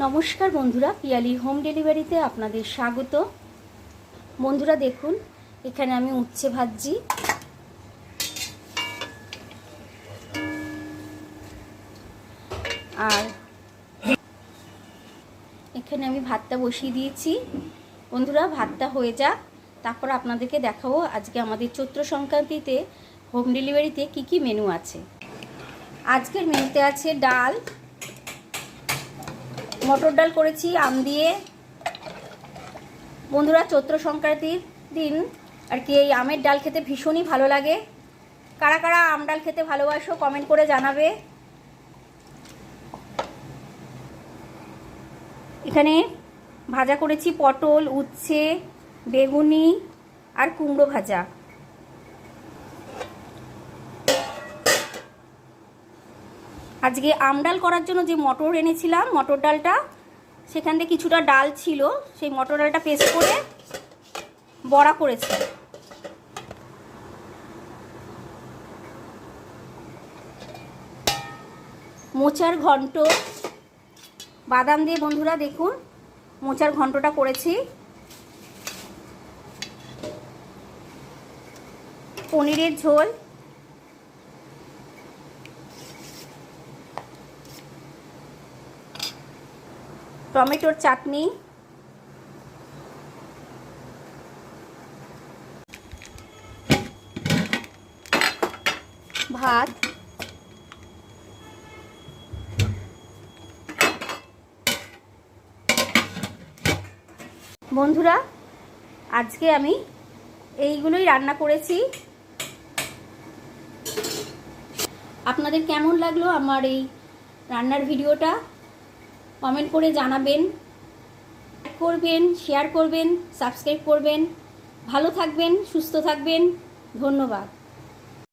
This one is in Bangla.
নমস্কার বন্ধুরা, পিয়ালি হোম ডেলিভারিতে আপনাদের স্বাগত। বন্ধুরা দেখুন, এখানে আমি উচ্ছে ভাজছি। আর এখানে আমি ভাতটা বসিয়ে দিয়েছি। বন্ধুরা ভাতটা হয়ে যাক, তারপর আপনাদেরকে দেখাবো আজকে আমাদের চৈত্র সংক্রান্তিতে হোম ডেলিভারিতে কি কি মেনু আছে। আজকের মেনুতে আছে ডাল, মটর ডাল করেছি আম দিয়ে। বন্ধুরা চৈত্র সংক্রান্তির দিন আর কি এই আমের ডাল খেতে ভীষণই ভালো লাগে। কারা কারা আম ডাল খেতে ভালোবাসো কমেন্ট করে জানাবে। এখানে ভাজা করেছি পটল, উচ্ছে, বেগুনি আর কুমড়ো ভাজা। আজকে আম ডাল করার জন্য যে মটর এনেছিলাম, মটর ডালটা সেখান থেকে কিছুটা ডাল ছিল, সেই মটর ডালটা পেস্ট করে বড়া করেছি। মোচার ঘন্ট বাদাম দিয়ে, বন্ধুরা দেখুন মোচার ঘন্টটা করেছি। পনিরের ঝোল, টমেটোর চাটনি, ভাত, বন্ধুরা আজকে আমি এইগুলোই রান্না করেছি। আপনাদের কেমন লাগলো আমার এই রান্নার ভিডিওটা কমেন্ট করে জানাবেন, লাইক করবেন, শেয়ার করবেন, সাবস্ক্রাইব করবেন। ভালো থাকবেন, সুস্থ থাকবেন। ধন্যবাদ।